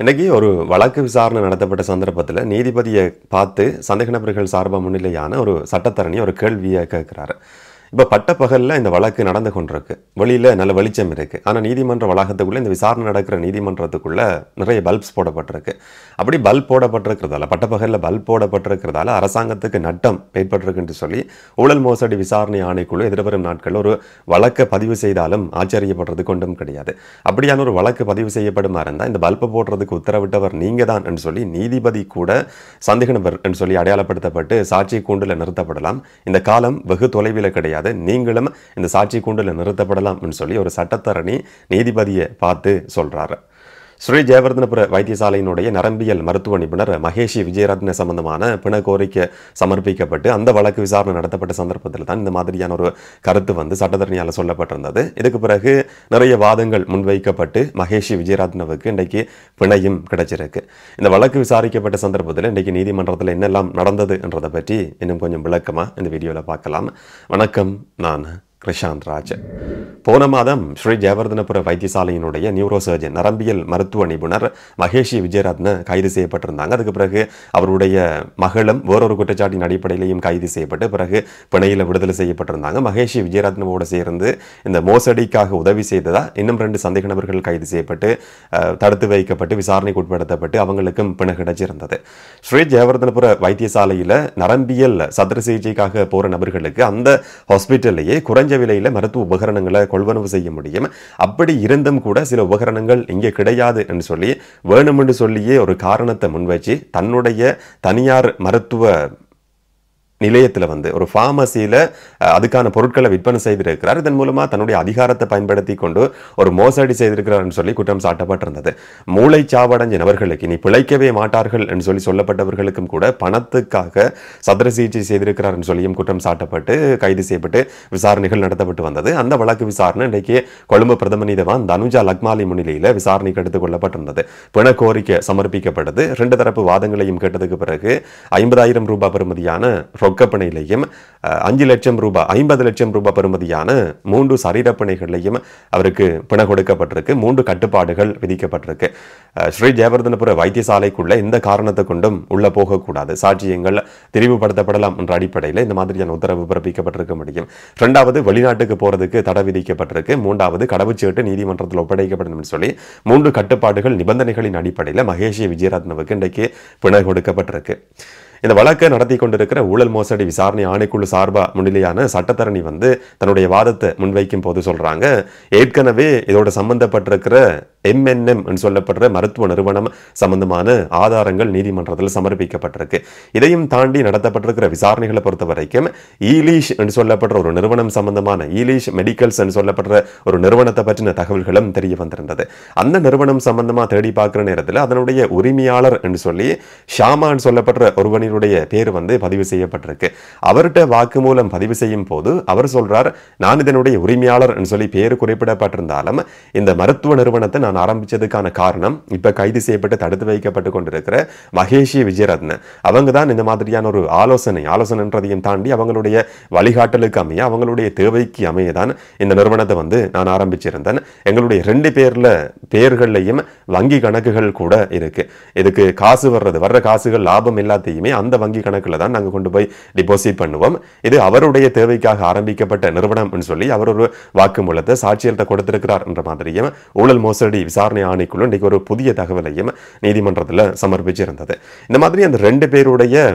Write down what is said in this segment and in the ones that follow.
இன்னைக்கு ஒரு வழக்கு விசாரணை நடத்தப்பட்ட சந்தர்ப்பத்தில் நீதிபதியை பார்த்து சந்தேக நபர்கள் சார்பாக முன்னிலையான ஒரு சட்டத்தரணி ஒரு கேள்வியை கேட்கிறாரு. இப்போ பட்டப்பகலில் இந்த வழக்கு நடந்து கொண்டிருக்கு, வெளியில் நல்ல வெளிச்சம் இருக்குது. ஆனால் நீதிமன்ற வளாகத்துக்குள்ளே இந்த விசாரணை நடக்கிற நீதிமன்றத்துக்குள்ளே நிறைய பல்ப்ஸ் போடப்பட்டிருக்கு. அப்படி பல்ப் போடப்பட்டிருக்கிறதால, பட்டப்பகலில் பல்ப் போடப்பட்டிருக்கிறதால அரசாங்கத்துக்கு நட்டம் ஏற்பட்டிருக்குன்னு சொல்லி ஊழல் மோசடி விசாரணை ஆணைக்குழு எதிர்வரும் நாட்களில் ஒரு வழக்கை பதிவு செய்தாலும் ஆச்சரியப்படுறது கொண்டும் கிடையாது. அப்படியான ஒரு வழக்கு பதிவு செய்யப்படுமா இருந்தால் இந்த பல்பை போடுறதுக்கு உத்தரவிட்டவர் நீங்கள் தான் என்று சொல்லி நீதிபதி கூட சந்தேக நபர் என்று சொல்லி அடையாளப்படுத்தப்பட்டு சாட்சி கூண்டில் நிறுத்தப்படலாம். இந்த காலம் வெகு தொலைவில் கிடையாது. நீங்களும் இந்த சாட்சி கூண்டில் நிறுத்தப்படலாம் சொல்லி ஒரு சட்டத்தரணி நீதிபதியை பார்த்து சொல்றாரு. ஸ்ரீ ஜெயவர்தனபுர வைத்தியசாலையினுடைய நரம்பியல் மருத்துவ நிபுணர் மகேஷி விஜயரத்ன சம்பந்தமான பிண கோரிக்கை சமர்ப்பிக்கப்பட்டு அந்த வழக்கு விசாரணை நடத்தப்பட்ட சந்தர்ப்பத்தில் தான் இந்த மாதிரியான ஒரு கருத்து சட்டத்தரணியால் சொல்லப்பட்டிருந்தது. இதுக்கு பிறகு நிறைய வாதங்கள் முன்வைக்கப்பட்டு மகேஷி விஜயரத்னவுக்கு இன்றைக்கு பிணையும் கிடைச்சிருக்கு. இந்த வழக்கு விசாரிக்கப்பட்ட சந்தர்ப்பத்தில் இன்றைக்கு நீதிமன்றத்தில் என்னெல்லாம் நடந்தது என்றதை பற்றி இன்னும் கொஞ்சம் விளக்கமாக இந்த வீடியோவில் பார்க்கலாம். வணக்கம், நான் கிருஷாந்த் ராஜ். போன மாதம் ஸ்ரீ ஜெயவர்தனபுர வைத்தியசாலையினுடைய நியூரோ சர்ஜன் நரம்பியல் மருத்துவ நிபுணர் மகேஷி விஜயரத்ன கைது செய்யப்பட்டிருந்தாங்க. அதுக்கு பிறகு அவருடைய மகளும் வேறொரு குற்றச்சாட்டின் அடிப்படையிலையும் கைது செய்யப்பட்டு பிறகு பிணையில் விடுதலை செய்யப்பட்டிருந்தாங்க. மகேஷி விஜயரத்னவோடு சேர்ந்து இந்த மோசடிக்காக உதவி செய்ததா இன்னும் 2 சந்தேக நபர்கள் கைது செய்யப்பட்டு தடுத்து வைக்கப்பட்டு விசாரணைக்கு உட்படுத்தப்பட்டு அவங்களுக்கும் பிணை கிடைச்சிருந்தது. ஸ்ரீ ஜெயவர்தனபுர வைத்தியசாலையில் நரம்பியல் சத்திர சிகிச்சைக்காக போகிற நபர்களுக்கு அந்த ஹாஸ்பிட்டல்லையே குறைஞ்ச விலையில் மருத்துவ உபகரணங்களை கொள்வனவு செய்ய முடியும். அப்படி இருந்தும் கூட சில உபகரணங்கள் இங்கே கிடையாது என்று சொல்லி வேணுமென்று சொல்லியே ஒரு காரணத்தை முன்வச்சு தன்னுடைய தனியார் மருத்துவ நிலையத்தில் ஒரு ஃபார்மசியில் அதுக்கான பொருட்களை விற்பனை செய்திருக்கிறார். இதன் மூலமாக தன்னுடைய அதிகாரத்தை பயன்படுத்தி கொண்டு ஒரு மோசடி செய்திருக்கிறார் சொல்லி குற்றம் சாட்டப்பட்டிருந்தது. மூளை சாவடைஞ்ச நபர்களுக்கு இனி பிழைக்கவே மாட்டார்கள் என்று சொல்லி சொல்லப்பட்டவர்களுக்கும் கூட பணத்துக்காக சத்திர சிகிச்சை செய்திருக்கிறார் சொல்லியும் குற்றம் சாட்டப்பட்டு கைது செய்யப்பட்டு விசாரணைகள் நடத்தப்பட்டு வந்தது. அந்த வழக்கு விசாரணை இன்றைக்கு கொழும்பு பிரதம நீதிவான் தனுஜா லக்மாலி முன்னிலையில் விசாரணைக்கு எடுத்துக் கொள்ளப்பட்டிருந்தது. பிண கோரிக்கை சமர்ப்பிக்கப்பட்டது. 2 தரப்பு வாதங்களையும் கேட்டதுக்கு பிறகு 50,000 ரூபாய் பெறுமதியான ரொக்கப்பணையிலையும் 5 லட்சம் ரூபாய் 50 லட்சம் ரூபாய் பெறுமதியான 3 சரீரப்பணைகளையும் அவருக்கு பிணை கொடுக்கப்பட்டிருக்கு. 3 கட்டுப்பாடுகள் விதிக்கப்பட்டிருக்கு. ஸ்ரீ ஜெயவர்தனபுர வைத்தியசாலைக்குள்ள எந்த காரணத்தை கொண்டும் உள்ள போகக்கூடாது, சாட்சியங்கள் தெரிவுபடுத்தப்படலாம் என்ற அடிப்படையில் இந்த மாதிரியான உத்தரவு பிறப்பிக்கப்பட்டிருக்க முடியும். 2வது வெளிநாட்டுக்கு போறதுக்கு தடை விதிக்கப்பட்டிருக்கு. 3வது கடவுச்சீட்டு நீதிமன்றத்தில் ஒப்படைக்கப்படும் சொல்லி 3 கட்டுப்பாடுகள் நிபந்தனைகளின் அடிப்படையில் மகேஷி விஜயரத்னவுக்கு இன்றைக்கு பிணை கொடுக்கப்பட்டிருக்கு. இந்த வழக்கை நடத்தி கொண்டிருக்கிற ஊழல் மோசடி விசாரணை ஆணைக்குழு சார்பா முன்னிலையான சட்டத்தரணி தன்னுடைய வாதத்தை முன்வைக்கும் போது சொல்றாங்க, ஏற்கனவே இதோட சம்பந்தப்பட்டிருக்கிற MNM சொல்லப்படுற மருத்துவ நிறுவனம் சம்பந்தமான ஆதாரங்கள் நீதிமன்றத்தில் சமர்ப்பிக்கப்பட்டிருக்கு. இதையும் தாண்டி நடத்தப்பட்டிருக்கிற விசாரணைகளை பொறுத்த வரைக்கும் ஈலீஷ் என்று சொல்லப்படுற ஒரு நிறுவனம் சம்பந்தமான ஈலீஷ் மெடிக்கல்ஸ் என்று சொல்லப்படுற ஒரு நிறுவனத்தை பற்றின தகவல்களும் தெரிய வந்திருந்தது. அந்த நிறுவனம் சம்பந்தமா தேடி பார்க்கிற நேரத்தில் அதனுடைய உரிமையாளர் என்று சொல்லி ஷாமா சொல்லப்படுற ஒருவனின் பேர் பதிவு செய்யப்பட்டிருக்கு. அவர்கிட்ட வாக்குமூலம் பதிவு செய்யும் போது அவர் சொல்றார், நான் இதனுடைய உரிமையாளர் சொல்லி பேர் குறிப்பிடப்பட்டிருந்தாலும் இந்த மருத்துவ நிறுவனத்தை நான் ஆரம்பிச்சதுக்கான காரணம் இப்ப கைது செய்யப்பட்டு தடுத்து வைக்கப்பட்டு கொண்டிருக்கிற மகேஷி விஜயரத்ன அவங்க தான் இந்த மாதிரியான ஒரு ஆலோசனைன்றதையும் தாண்டி அவங்களுடைய வழிகாட்டலுக்கு அமைய அவங்களுடைய தேவைக்கு அமையதான் இந்த நிறுவனத்தை நான் ஆரம்பிச்சிருந்தேன். எங்களுடைய 2 பேர்களையும் வங்கி கணக்குகள் கூட இருக்கு. இதுக்கு காசு வர்ற காசுகள் லாபம் எல்லாத்தையுமே அந்த வங்கி கணக்குல தான் நாங்கள் கொண்டு போய் டிபாசிட் பண்ணுவோம். இது அவருடைய தேவைக்காக ஆரம்பிக்கப்பட்ட நிறுவனம் சொல்லி அவர் ஒரு வாக்குமூலத்தை சாட்சியத்தை கொடுத்திருக்கிறார் என்ற மாதிரியும் ஊழல் மோசடி விசாரணை ஆணைக்குழு இன்றைக்கு ஒரு புதிய தகவலையும் நீதிமன்றத்தில் சமர்ப்பிச்சிருந்தது. இந்த மாதிரி அந்த 2 பேருடைய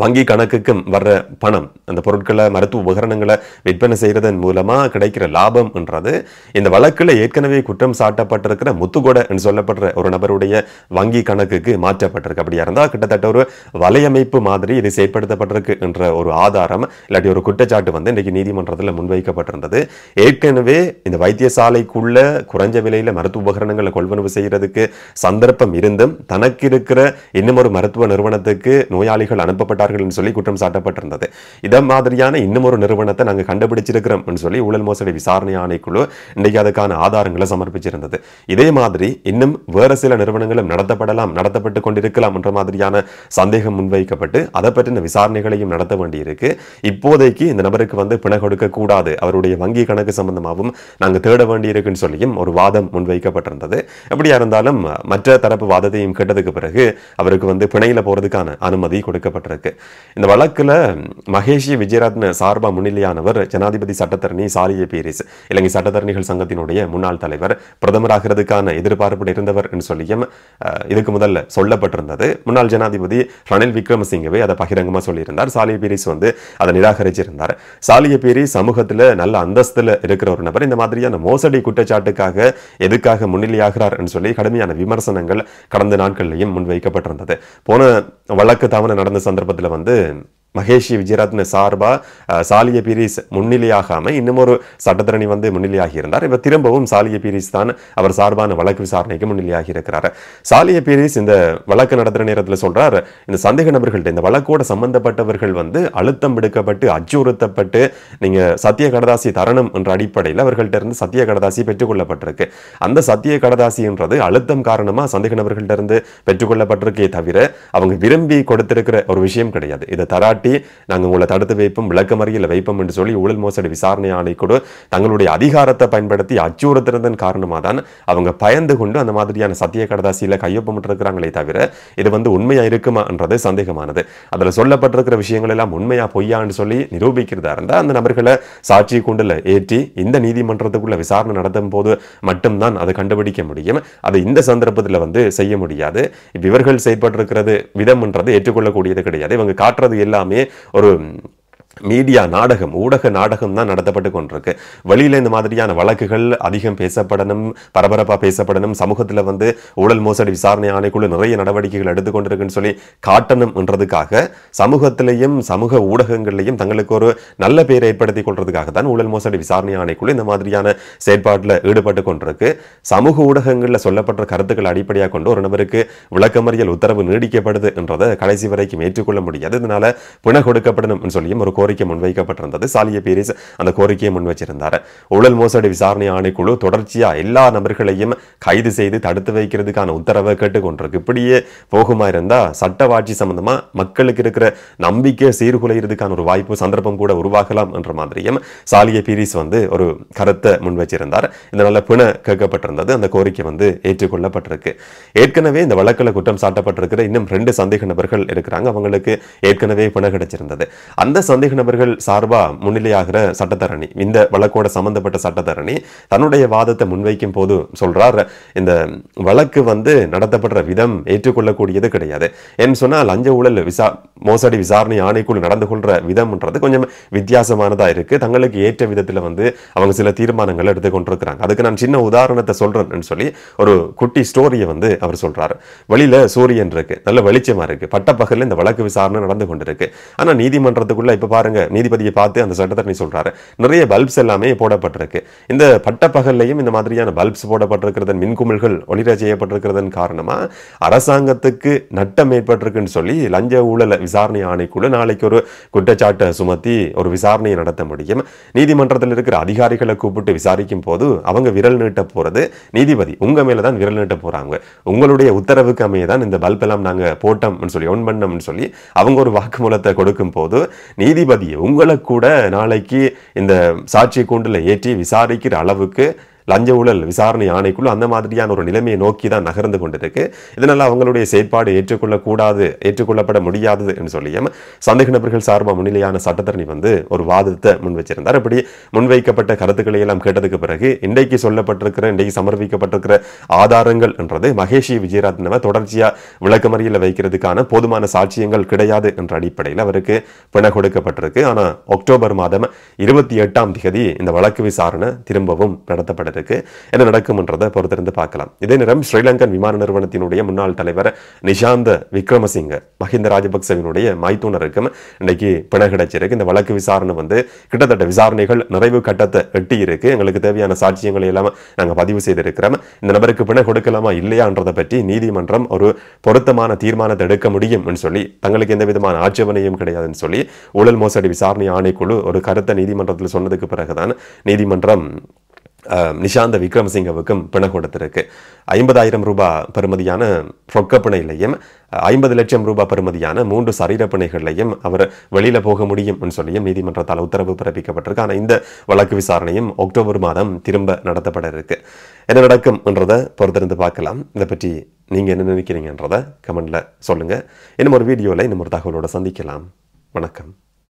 வங்கி கணக்குக்கும் வர்ற பணம், அந்த பொருட்களை மருத்துவ உபகரணங்களை விற்பனை செய்யறதன் மூலமா கிடைக்கிற லாபம் என்றது இந்த வழக்கில் ஏற்கனவே குற்றம் சாட்டப்பட்டிருக்கிற முத்துகொடை என்று சொல்லப்படுற ஒரு நபருடைய வங்கி கணக்குக்கு மாற்றப்பட்டிருக்கு. அப்படியா இருந்தால் கிட்டத்தட்ட ஒரு வலையமைப்பு மாதிரி இது செயற்படுத்தப்பட்டிருக்கு என்ற ஒரு ஆதாரம் இல்லாட்டி ஒரு குற்றச்சாட்டு இன்றைக்கு நீதிமன்றத்தில் முன்வைக்கப்பட்டிருந்தது. ஏற்கனவே இந்த வைத்தியசாலைக்குள்ள குறைஞ்ச விலையில மருத்துவ உபகரணங்களை கொள்வனவு செய்யறதுக்கு சந்தர்ப்பம் இருந்தும் தனக்கு இருக்கிற இன்னும் ஒரு மருத்துவ நிறுவனத்துக்கு நோயாளிகள் அனுப்பப்பட்ட செய்யப்பட்டார்கள் சொல்லி குற்றம் சாட்டப்பட்டிருந்தது. இத மாதிரியான இன்னும் ஒரு நிறுவனத்தை நாங்கள் கண்டுபிடிச்சிருக்கிறோம் சொல்லி ஊழல் மோசடி விசாரணை ஆணைக்குழு இன்னைக்கு அதுக்கான ஆதாரங்களை சமர்ப்பிச்சிருந்தது. இதே மாதிரி இன்னும் வேற சில நிறுவனங்களும் நடத்தப்பட்டு கொண்டிருக்கலாம் என்ற மாதிரியான சந்தேகம் முன்வைக்கப்பட்டு அதை பற்றின விசாரணைகளையும் நடத்த வேண்டியிருக்கு. இப்போதைக்கு இந்த நபருக்கு பிணை கொடுக்க கூடாது, அவருடைய வங்கி கணக்கு சம்பந்தமாகவும் நாங்கள் தேட வேண்டியிருக்குன்னு சொல்லியும் ஒரு வாதம் முன்வைக்கப்பட்டிருந்தது. எப்படியா இருந்தாலும் மற்ற தரப்பு வாதத்தையும் கேட்டதுக்கு பிறகு அவருக்கு பிணையில போறதுக்கான அனுமதி கொடுக்கப்பட்டிருக்கு. இந்த வழக்குல மகேஷி விஜயரத்ன சார்பா முன்னிலையானவர் ஜனாதிபதி சட்டத்தரணி சாலிய பீரிஸ், இலங்கை சட்டத்தரணிகள் சங்கத்தினுடைய முன்னாள் தலைவர், பிரதமராகிறதுக்கான எதிர்பார்ப்பு இருந்தவர் என்று சொல்லியும் இதுக்கு முதல்ல சொல்லப்பட்டிருந்தது. முன்னாள் ஜனாதிபதி ரணில் விக்ரமசிங்கவே அதை பகிரங்கமா சொல்லியிருந்தார். சாலிய பீரிஸ் அதை நிராகரிச்சிருந்தார். சாலிய பீரிஸ் சமூகத்துல நல்ல அந்தஸ்துல இருக்கிற ஒரு நபர் இந்த மாதிரியான மோசடி குற்றச்சாட்டுக்காக எதுக்காக முன்னிலையாகிறார் என்று சொல்லி கடுமையான விமர்சனங்கள் கடந்த நாட்களிலையும் முன்வைக்கப்பட்டிருந்தது. போன வழக்கு தவணை நடந்த சந்தர்ப்பத்தில் மகேஷி விஜயரத்ன சார்பா சாலிய பீரிஸ் முன்னிலையாகாம இன்னும் ஒரு சட்டத்தரணி முன்னிலையாகி இருந்தார். இப்ப திரும்பவும் சாலிய பீரிஸ் தான் அவர் சார்பான வழக்கு விசாரணைக்கு முன்னிலையாகி இருக்கிறார். சாலிய பீரிஸ் இந்த வழக்கு நடத்துற நேரத்தில் சொல்றார், இந்த சந்தேக நபர்கள்ட்ட இந்த வழக்கோட சம்பந்தப்பட்டவர்கள் அழுத்தம் விடுக்கப்பட்டு அச்சுறுத்தப்பட்டு நீங்க சத்திய கடதாசி தரணும் என்ற அடிப்படையில் அவர்கள்ட்ட இருந்து சத்திய கடதாசி பெற்றுக்கொள்ளப்பட்டிருக்கு. அந்த சத்திய கடதாசின்றது அழுத்தம் காரணமா சந்தேக நபர்கள்ட்ட இருந்து பெற்றுக்கொள்ளப்பட்டிருக்கே தவிர அவங்க விரும்பி கொடுத்திருக்கிற ஒரு விஷயம் கிடையாது. இதை தராட்டி நாங்கள் உங்களை தடுத்து வைப்போம், விளக்கமறியல வைப்போம் என்று சொல்லி ஊழல் மோசடி விசாரணை ஆணைக்குழு தங்களுடைய அதிகாரத்தை பயன்படுத்தி அச்சுறுத்துறதன் காரணமாக தான் அவங்க பயந்து கொண்டு அந்த மாதிரியான சத்திய கடதாசியில கையொப்பமிட்டிருக்கிறாங்களே தவிர இது உண்மையா இருக்குமா என்றது சந்தேகமானது. அதுல சொல்லப்பட்டிருக்கிற விஷயங்கள் எல்லாம் உண்மையா பொய்யான்னு சொல்லி நிரூபிக்கிறதா இருந்தா அந்த நபர்களை சாட்சி கூண்டுல ஏற்றி இந்த நீதிமன்றத்துக்குள்ள விசாரணை நடத்தும் போது மட்டும்தான் அதை கண்டுபிடிக்க முடியும். அதை இந்த சந்தர்ப்பத்தில் செய்ய முடியாது. இவர்கள் செயற்பட்டிருக்கிறது விதம் என்றது ஏற்றுக்கொள்ளக்கூடியது கிடையாது. இவங்க காட்டுறது எல்லாமே ஒரு மீடியா நாடகம், ஊடக நாடகம் தான் நடத்தப்பட்டு கொண்டிருக்கு. வெளியில இந்த மாதிரியான வழக்குகள் அதிகம் பேசப்படணும், பரபரப்பா பேசப்படணும், சமூகத்துல ஊழல் மோசடி விசாரணை ஆணைக்குழு நிறைய நடவடிக்கைகள் எடுத்துக்கொண்டிருக்குன்னு சொல்லி காட்டணும் என்றதுக்காக சமூகத்திலையும் சமூக ஊடகங்கள்லையும் தங்களுக்கு ஒரு நல்ல பேரை ஏற்படுத்திக் கொள்றதுக்காக தான் ஊழல் மோசடி விசாரணை ஆணைக்குழு இந்த மாதிரியான செயற்பாட்டில் ஈடுபட்டு கொண்டிருக்கு. சமூக ஊடகங்களில் சொல்லப்பட்ட கருத்துக்கள் அடிப்படையாக கொண்டு ஒரு நபருக்கு விளக்கமறியல் உத்தரவு நீடிக்கப்படுது என்றதை கடைசி வரைக்கும் ஏற்றுக்கொள்ள முடியாது. இதனால பிணை கொடுக்கப்படணும் சொல்லியும் ஒரு கோரிக்கை முன்வைக்கப்பட்டிருந்தது. சாலிய பீரிஸ் அந்த கோரிக்கையை முன் வச்சிருந்தார். ஊழல் மோசடி விசாரணை ஆணைக்குழு தொடர்ச்சியா எல்லா நபர்களையும் கைது செய்து தடுத்து வைக்கிறதுக்கான உத்தரவை கேட்டுக்கொண்டிருக்கு. இப்படியே போகுமா இருந்தா சட்டவாட்சி சம்பந்தமா மக்களுக்கு இருக்கிற நம்பிக்கை சீர்குலைகிறதுக்கான ஒரு வாய்ப்பு சந்தர்ப்பம் கூட உருவாகலாம் என்ற மாதிரியும் சாலிய பீரிஸ் ஒரு கருத்தை முன் வச்சிருந்தார். இதனால பிணை கேட்கப்பட்டிருந்தது. அந்த கோரிக்கை ஏற்றுக்கொள்ளப்பட்டிருக்கு. ஏற்கனவே இந்த வழக்கில் குற்றம் சாட்டப்பட்டிருக்கிற இன்னும் 2 சந்தேக நபர்கள் இருக்கிறாங்க. அவங்களுக்கு ஏற்கனவே பிணை கிடைச்சிருந்தது. அந்த சந்தேக நபர்கள் சார்பா முன்னிலையாகிற சட்டத்தரணி, இந்த வழக்கோட சம்பந்தப்பட்ட சட்டத்தரணி தன்னுடைய வாதத்தை முன்வைக்கும் போது சொல்றார், இந்த வழக்கு நடத்தப்படுற விதம் ஏற்றுக்கொள்ளக்கூடியது கிடையாது. என்று சொன்னால் லஞ்ச ஊழல் மோசடி விசாரணை ஆணைக்குழு நடந்து கொள்ற விதம்ன்றது கொஞ்சம் வித்தியாசமானதா இருக்கு. தங்களுக்கு ஏற்ற விதத்தில் அவங்க சில தீர்மானங்கள் எடுத்துக்கொண்டிருக்கிறாங்க. அதுக்கு நான் சின்ன உதாரணத்தை சொல்றேன்னு சொல்லி ஒரு குட்டி ஸ்டோரியை அவர் சொல்றாரு. வெளியில சூரியன் இருக்கு, நல்ல வெளிச்சமா இருக்கு, பட்டப்பகல்ல இந்த வழக்கு விசாரணை நடந்து கொண்டிருக்கு. ஆனா நீதிமன்றத்துக்குள்ள இப்ப பாருங்க, நீதிபதியை பார்த்து அந்த சட்டத்தரணி சொல்றாரு, நிறைய பல்ப்ஸ் எல்லாமே போடப்பட்டிருக்கு. இந்த பட்டப்பகல்லையும் இந்த மாதிரியான பல்ப்ஸ் போடப்பட்டிருக்கிறதன் மின்குமிழ்கள் ஒளிர செய்யப்பட்டிருக்கிறதன் காரணமா அரசாங்கத்துக்கு நட்டம் ஏற்பட்டிருக்குன்னு சொல்லி லஞ்ச ஊழல் விசாரணை ஆணைக்குழு நாளைக்கு ஒரு குற்றச்சாட்டை சுமத்தி ஒரு விசாரணையை நடத்த முடியும். நீதிமன்றத்தில் இருக்கிற அதிகாரிகளை கூப்பிட்டு விசாரிக்கும் போது அவங்க விரல் நீட்ட போறது நீதிபதி உங்க மேலதான் விரல் நீட்ட போறாங்க. உங்களுடைய உத்தரவுக்கு அமையதான் இந்த பல்ப் எல்லாம் நாங்க போட்டோம்னு சொல்லி ஒன் பண்ணோம்னு சொல்லி அவங்க ஒரு வாக்குமூலத்தை கொடுக்கும் போது நீதிபதி உங்களை கூட நாளைக்கு இந்த சாட்சி கூண்டுல ஏற்றி விசாரிக்கிற அளவுக்கு லஞ்ச ஊழல் விசாரணை ஆணைக்குழு அந்த மாதிரியான ஒரு நிலைமையை நோக்கி தான் நகர்ந்து கொண்டிருக்கு. இதனால அவங்களுடைய செயற்பாடு ஏற்றுக்கொள்ளப்பட முடியாதது என்று சொல்லியும் சந்தேக நபர்கள் சார்பாக முன்னிலையான சட்டத்தரணி ஒரு வாதத்தை முன் வச்சிருந்தார். இப்படி முன்வைக்கப்பட்ட கருத்துக்களை எல்லாம் கேட்டதுக்கு பிறகு இன்றைக்கு சமர்ப்பிக்கப்பட்டிருக்கிற ஆதாரங்கள் என்றது மகேஷி விஜயரத்னவை தொடர்ச்சியா விளக்கமறியல வைக்கிறதுக்கான போதுமான சாட்சியங்கள் கிடையாது என்ற அடிப்படையில் அவருக்கு பிணை கொடுக்கப்பட்டிருக்கு. ஆனா அக்டோபர் மாதம் 28ஆம் தேதி இந்த வழக்கு விசாரணை திரும்பவும் நடத்தப்பட்டது. இருக்கு. என்ன நடக்கும்ன்றதை பொறுத்திருந்து பார்க்கலாம். இதே நேரம் ஸ்ரீலங்கன் விமான நிறுவனத்தினுடைய முன்னாள் தலைவர் நிஷாந்த விக்ரமசிங்க மஹிந்த ராஜபக்சவினுடைய மைத்துனருக்கும் இன்னைக்கு பிணை கிடைச்சிருக்கு. இந்த வழக்கு விசாரணை கிட்டத்தட்ட விசாரணைகள் நிறைவு கட்டத்தை எட்டி இருக்கு. எங்களுக்கு தேவையான சாட்சியங்களை எல்லாம் நாங்கள் பதிவு செய்திருக்கிறோம். இந்த நபருக்கு பிணை கொடுக்கலாமா இல்லையான்றதை பற்றி நீதிமன்றம் ஒரு பொருத்தமான தீர்மானத்தை எடுக்க முடியும் சொல்லி, தங்களுக்கு எந்த விதமான ஆட்சேபனையும் கிடையாதுன்னு சொல்லி ஊழல் மோசடி விசாரணை ஆணைக்குழு ஒரு கருத்தை நீதிமன்றத்தில் சொன்னதுக்கு பிறகுதான் நீதிமன்றம் நிஷாந்த விக்ரமசிங்கவுக்கும் பிணை கொடுத்திருக்கு. 50,000 ரூபாய் பெறுமதியான ரொக்க பிணையிலையும் 50 லட்சம் ரூபாய் பெறுமதியான 3 சரீர பிணைகளையும் அவர் வெளியில போக முடியும் சொல்லியும் நீதிமன்றத்தால் உத்தரவு பிறப்பிக்கப்பட்டிருக்கு. ஆனால் இந்த வழக்கு விசாரணையும் அக்டோபர் மாதம் திரும்ப நடத்தப்பட இருக்கு. என்ன நடக்கும் என்றதை பொறுத்திருந்து பார்க்கலாம். இதை பற்றி நீங்க என்ன நினைக்கிறீங்கன்றதை கமெண்ட்ல சொல்லுங்க. இன்னும் ஒரு வீடியோல இன்னும் ஒரு தகவலோட சந்திக்கலாம். வணக்கம்.